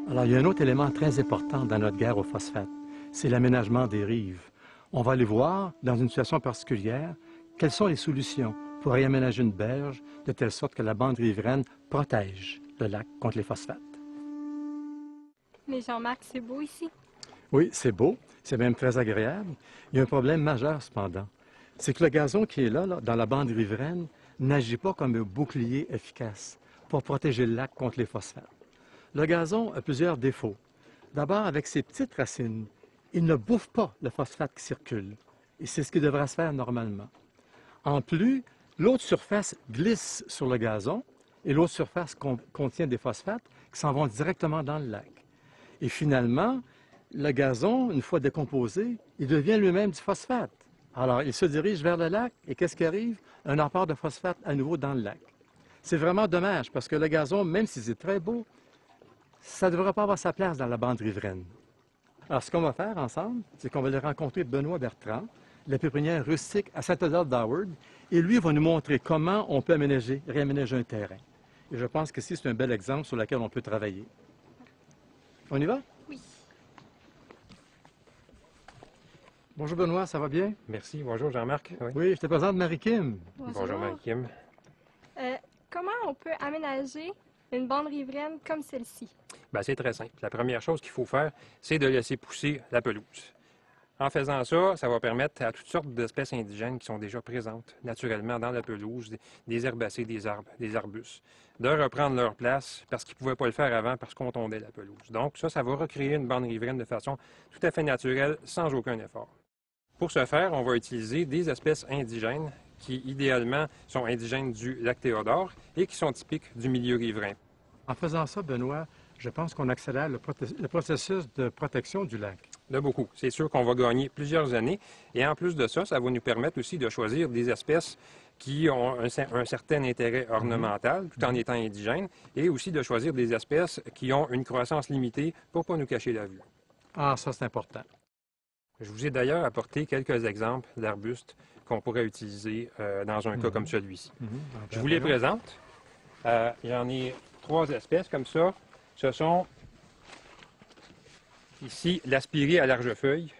Alors, il y a un autre élément très important dans notre guerre au phosphate, c'est l'aménagement des rives. On va aller voir, dans une situation particulière, quelles sont les solutions pour réaménager une berge de telle sorte que la bande riveraine protège le lac contre les phosphates. Mais Jean-Marc, c'est beau ici. Oui, c'est beau, c'est même très agréable. Il y a un problème majeur, cependant. C'est que le gazon qui est là, dans la bande riveraine, n'agit pas comme un bouclier efficace pour protéger le lac contre les phosphates. Le gazon a plusieurs défauts. D'abord, avec ses petites racines, il ne bouffe pas le phosphate qui circule. Et c'est ce qui devrait se faire normalement. En plus, l'autre surface glisse sur le gazon et l'autre surface contient des phosphates qui s'en vont directement dans le lac. Et finalement, le gazon, une fois décomposé, il devient lui-même du phosphate. Alors, il se dirige vers le lac et qu'est-ce qui arrive? Un apport de phosphate à nouveau dans le lac. C'est vraiment dommage parce que le gazon, même si c'est très beau, ça ne devrait pas avoir sa place dans la bande riveraine. Alors, ce qu'on va faire ensemble, c'est qu'on va aller rencontrer Benoît Bertrand, la pépinière rustique à Saint-Adolphe d'Howard, et lui va nous montrer comment on peut réaménager un terrain. Et je pense que ici, c'est un bel exemple sur lequel on peut travailler. On y va? Oui. Bonjour Benoît, ça va bien? Merci. Bonjour Jean-Marc. Oui, je te présente Marie-Kim. Bonjour Marie-Kim. Comment on peut aménager une bande riveraine comme celle-ci? Ben, c'est très simple. La première chose qu'il faut faire, c'est de laisser pousser la pelouse. En faisant ça, ça va permettre à toutes sortes d'espèces indigènes qui sont déjà présentes naturellement dans la pelouse, des herbacées, des arbres, des arbustes, de reprendre leur place parce qu'ils ne pouvaient pas le faire avant parce qu'on tondait la pelouse. Donc ça va recréer une bande riveraine de façon tout à fait naturelle, sans aucun effort. Pour ce faire, on va utiliser des espèces indigènes qui, idéalement, sont indigènes du lac Théodore et qui sont typiques du milieu riverain. En faisant ça, Benoît, je pense qu'on accélère le processus de protection du lac. De beaucoup. C'est sûr qu'on va gagner plusieurs années. Et en plus de ça, ça va nous permettre aussi de choisir des espèces qui ont un certain intérêt ornemental, tout en étant indigènes, et aussi de choisir des espèces qui ont une croissance limitée pour ne pas nous cacher la vue. Ah, ça, c'est important. Je vous ai d'ailleurs apporté quelques exemples d'arbustes qu'on pourrait utiliser dans un cas comme celui-ci. Je vous les présente. J'en ai 3 espèces comme ça. Ce sont ici l'aspirée à large feuille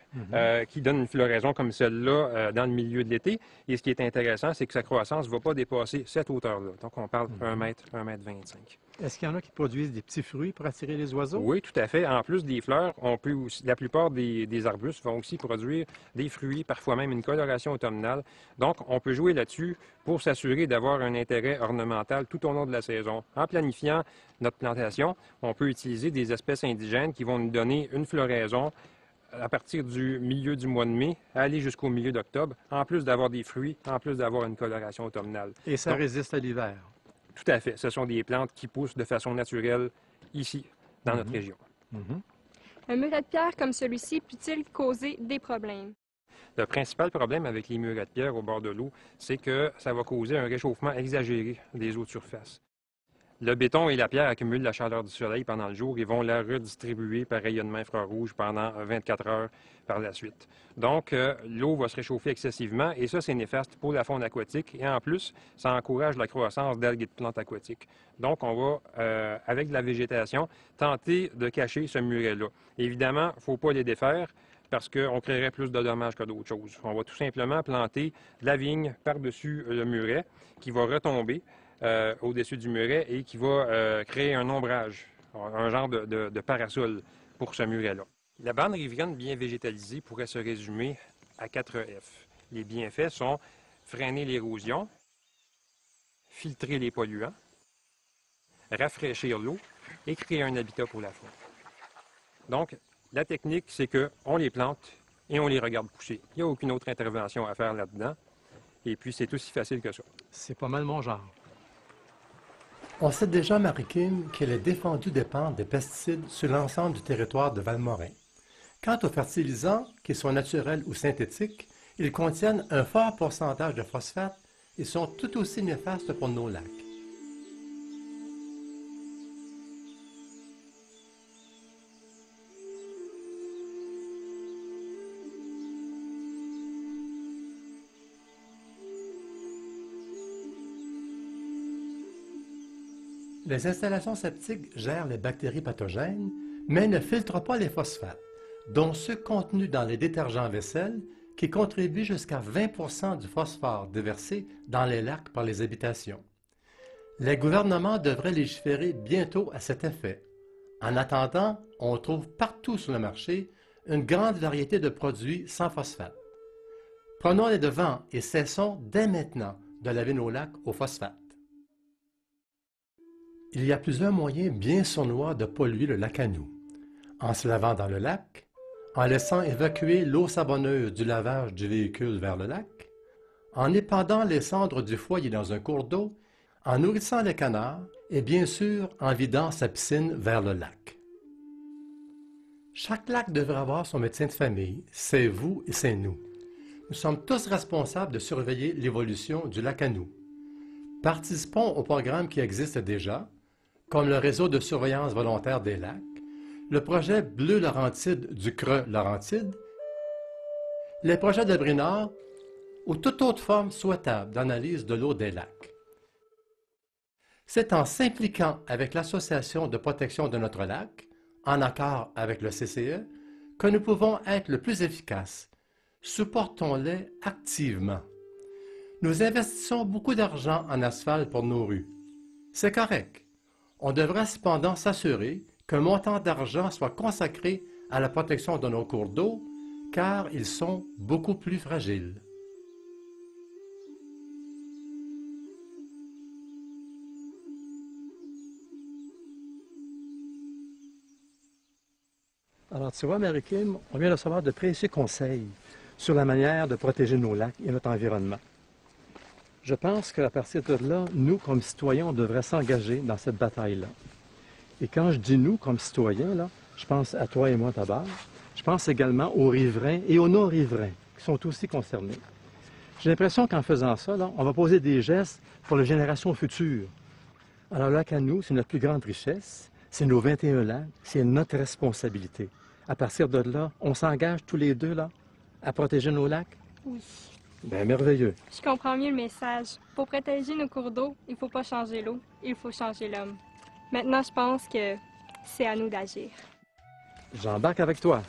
qui donne une floraison comme celle-là dans le milieu de l'été. Et ce qui est intéressant, c'est que sa croissance ne va pas dépasser cette hauteur-là. Donc on parle d'1 mètre, 1 mètre 25. Est-ce qu'il y en a qui produisent des petits fruits pour attirer les oiseaux? Oui, tout à fait. En plus des fleurs, on peut aussi, la plupart des arbustes vont aussi produire des fruits, parfois même une coloration automnale. Donc, on peut jouer là-dessus pour s'assurer d'avoir un intérêt ornemental tout au long de la saison. En planifiant notre plantation, on peut utiliser des espèces indigènes qui vont nous donner une floraison à partir du milieu du mois de mai, aller jusqu'au milieu d'octobre, en plus d'avoir des fruits, en plus d'avoir une coloration automnale. Et ça résiste à l'hiver? Tout à fait. Ce sont des plantes qui poussent de façon naturelle ici, dans notre région. Un muret de pierre comme celui-ci peut-il causer des problèmes? Le principal problème avec les murets de pierre au bord de l'eau, c'est que ça va causer un réchauffement exagéré des eaux de surface. Le béton et la pierre accumulent la chaleur du soleil pendant le jour et vont la redistribuer par rayonnement infrarouge pendant 24 heures par la suite. Donc, l'eau va se réchauffer excessivement et ça, c'est néfaste pour la faune aquatique. Et en plus, ça encourage la croissance d'algues et de plantes aquatiques. Donc, on va, avec de la végétation, tenter de cacher ce muret-là. Évidemment, il ne faut pas les défaire parce qu'on créerait plus de dommages que d'autres choses. On va tout simplement planter de la vigne par-dessus le muret qui va retomber au-dessus du muret et qui va créer un ombrage, un genre de parasol pour ce muret-là. La bande riveraine bien végétalisée pourrait se résumer à 4 F. Les bienfaits sont freiner l'érosion, filtrer les polluants, rafraîchir l'eau et créer un habitat pour la faune. Donc, la technique, c'est qu'on les plante et on les regarde pousser. Il n'y a aucune autre intervention à faire là-dedans. Et puis, c'est aussi facile que ça. C'est pas mal mon genre. On sait déjà, Marie-Kim, qu'il est défendu d'épandre des pesticides sur l'ensemble du territoire de Valmorin. Quant aux fertilisants, qu'ils soient naturels ou synthétiques, ils contiennent un fort pourcentage de phosphate et sont tout aussi néfastes pour nos lacs. Les installations septiques gèrent les bactéries pathogènes, mais ne filtre pas les phosphates, dont ceux contenus dans les détergents vaisselle qui contribuent jusqu'à 20% du phosphore déversé dans les lacs par les habitations. Les gouvernements devraient légiférer bientôt à cet effet. En attendant, on trouve partout sur le marché une grande variété de produits sans phosphate. Prenons les devants et cessons dès maintenant de laver nos lacs au phosphate. Il y a plusieurs moyens bien sournois de polluer le lac à nous. En se lavant dans le lac, en laissant évacuer l'eau savonneuse du lavage du véhicule vers le lac, en épandant les cendres du foyer dans un cours d'eau, en nourrissant les canards et bien sûr en vidant sa piscine vers le lac. Chaque lac devrait avoir son médecin de famille, c'est vous et c'est nous. Nous sommes tous responsables de surveiller l'évolution du lac à nous. Participons aux programmes qui existent déjà, comme le réseau de surveillance volontaire des lacs, le projet Bleu Laurentide du Creux Laurentide, les projets de Brinard ou toute autre forme souhaitable d'analyse de l'eau des lacs. C'est en s'impliquant avec l'Association de protection de notre lac, en accord avec le CCE, que nous pouvons être le plus efficaces. Supportons-les activement. Nous investissons beaucoup d'argent en asphalte pour nos rues. C'est correct. On devrait cependant s'assurer qu'un montant d'argent soit consacré à la protection de nos cours d'eau, car ils sont beaucoup plus fragiles. Alors, tu vois, Marie-Kim, on vient de recevoir de précieux conseils sur la manière de protéger nos lacs et notre environnement. Je pense qu'à partir de là, nous, comme citoyens, on devrait s'engager dans cette bataille-là. Et quand je dis nous, comme citoyens, là, je pense à toi et moi d'abord. Je pense également aux riverains et aux non-riverains qui sont aussi concernés. J'ai l'impression qu'en faisant ça, là, on va poser des gestes pour les générations futures. Alors, le lac à nous, c'est notre plus grande richesse. C'est nos 21 lacs, c'est notre responsabilité. À partir de là, on s'engage tous les deux là, à protéger nos lacs? Oui. Bien, merveilleux. Je comprends mieux le message. Pour protéger nos cours d'eau, il ne faut pas changer l'eau, il faut changer l'homme. Maintenant, je pense que c'est à nous d'agir. J'embarque avec toi.